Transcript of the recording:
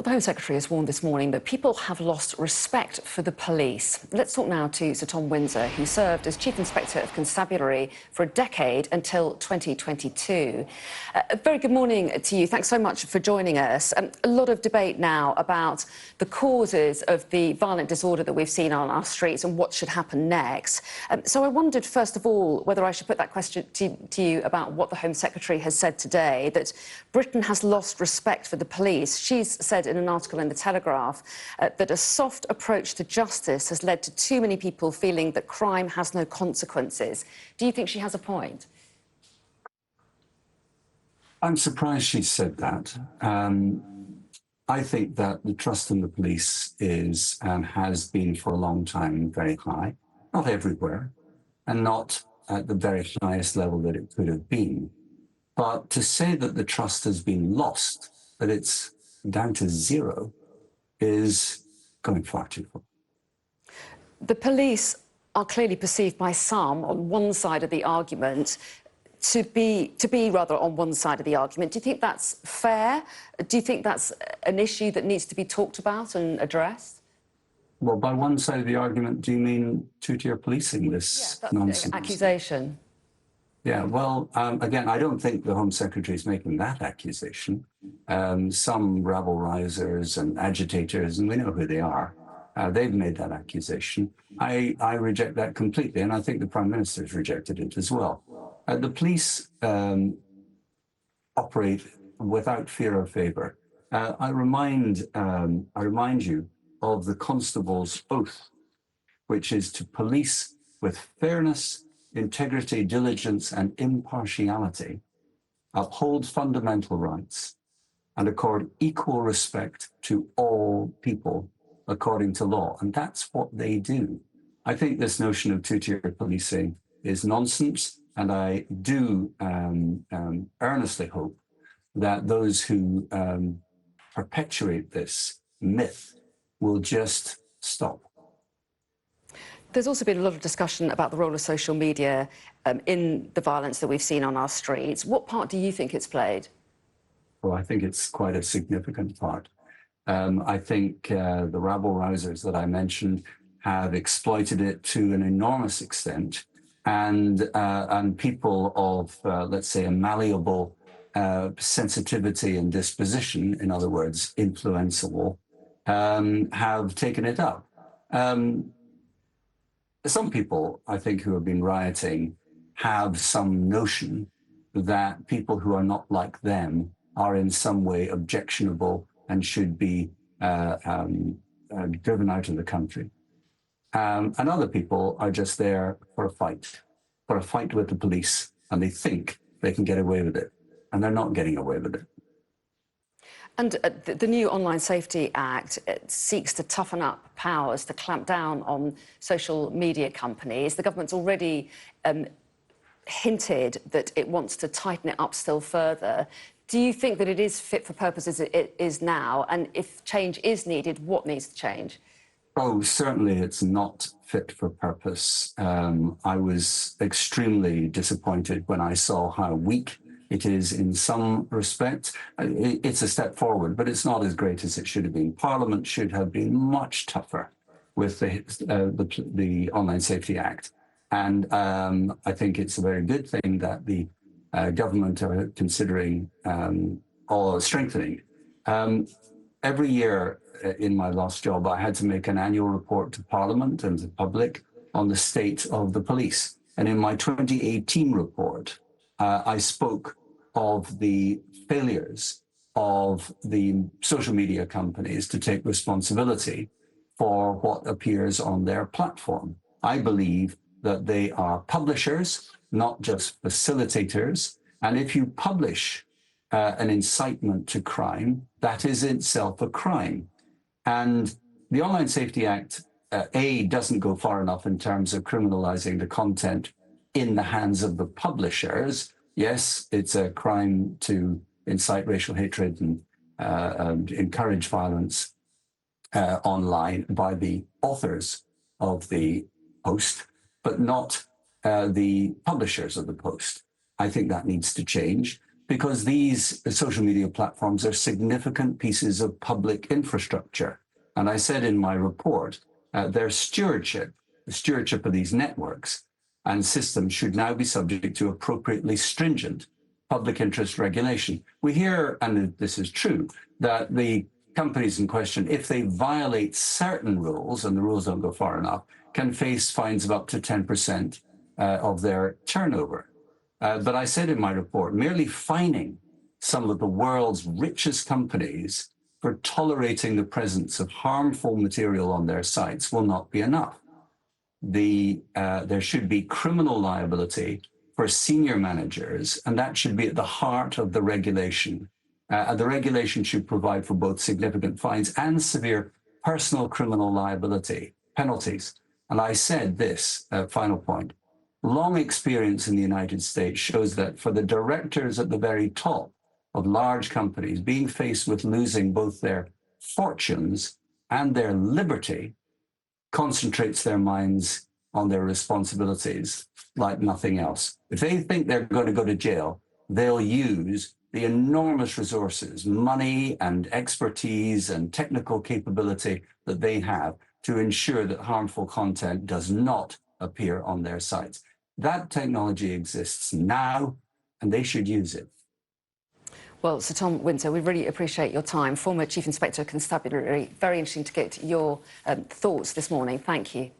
The Home Secretary has warned this morning that people have lost respect for the police. Let's talk now to Sir Tom Windsor, who served as Chief Inspector of Constabulary for a decade until 2022. A very good morning to you. Thanks so much for joining us. A lot of debate now about the causes of the violent disorder that we've seen on our streets and what should happen next. So I wondered, first of all, whether I should put that question to you about what the Home Secretary has said today, that Britain has lost respect for the police. She's said in an article in The Telegraph that a soft approach to justice has led to too many people feeling that crime has no consequences. Do you think she has a point? I'm surprised she said that. I think that the trust in the police is and has been for a long time very high, not everywhere, and not at the very highest level that it could have been. But to say that the trust has been lost, that it's down to zero, is going far too far. The police are clearly perceived by some on one side of the argument to be rather on one side of the argument. Do you think that's fair? Do you think that's an issue that needs to be talked about and addressed? Well, by one side of the argument, do you mean two-tier policing, this nonsense? The accusation. Yeah, well, again, I don't think the Home Secretary is making that accusation. Some rabble-rousers and agitators, and we know who they are, they've made that accusation. I reject that completely, and I think the Prime Minister's rejected it as well. The police operate without fear or favour. I remind you of the constable's oath, which is to police with fairness, integrity, diligence, and impartiality, uphold fundamental rights, and accord equal respect to all people according to law. And that's what they do. I think this notion of two-tier policing is nonsense, and I do earnestly hope that those who perpetuate this myth will just stop. There's also been a lot of discussion about the role of social media in the violence that we've seen on our streets. What part do you think it's played? Well, I think it's quite a significant part. I think the rabble-rousers that I mentioned have exploited it to an enormous extent, and people of, let's say, a malleable sensitivity and disposition, in other words, influenceable, have taken it up. Some people, I think, who have been rioting have some notion that people who are not like them are in some way objectionable and should be driven out of the country. And other people are just there for a fight with the police, and they think they can get away with it, and they're not getting away with it. And the new Online Safety Act seeks to toughen up powers to clamp down on social media companies. The government's already hinted that it wants to tighten it up still further. Do you think that it is fit for purpose as it is now? And if change is needed, what needs to change? Oh, certainly it's not fit for purpose. I was extremely disappointed when I saw how weak it is in some respects. It's a step forward, but it's not as great as it should have been. Parliament should have been much tougher with the Online Safety Act. And I think it's a very good thing that the government are considering or strengthening. Every year in my last job, I had to make an annual report to Parliament and the public on the state of the police. And in my 2018 report, I spoke of the failures of the social media companies to take responsibility for what appears on their platform. I believe that they are publishers, not just facilitators. And if you publish an incitement to crime, that is itself a crime. And the Online Safety Act, doesn't go far enough in terms of criminalizing the content in the hands of the publishers. Yes, it's a crime to incite racial hatred and encourage violence online by the authors of the post, but not the publishers of the post. I think that needs to change. because these social media platforms are significant pieces of public infrastructure. And I said in my report, their stewardship, the stewardship of these networks and systems should now be subject to appropriately stringent public interest regulation. We hear, and this is true, that the companies in question, if they violate certain rules, and the rules don't go far enough, can face fines of up to 10% of their turnover. But I said in my report, merely fining some of the world's richest companies for tolerating the presence of harmful material on their sites will not be enough. There should be criminal liability for senior managers, and that should be at the heart of the regulation. The regulation should provide for both significant fines and severe personal criminal liability penalties. And I said this, final point, long experience in the United States shows that for the directors at the very top of large companies, being faced with losing both their fortunes and their liberty concentrates their minds on their responsibilities like nothing else. If they think they're going to go to jail, they'll use the enormous resources, money and expertise and technical capability that they have to ensure that harmful content does not appear on their sites. That technology exists now, and they should use it. Well, Sir Tom Windsor, we really appreciate your time. Former Chief Inspector of Constabulary, very interesting to get your thoughts this morning. Thank you.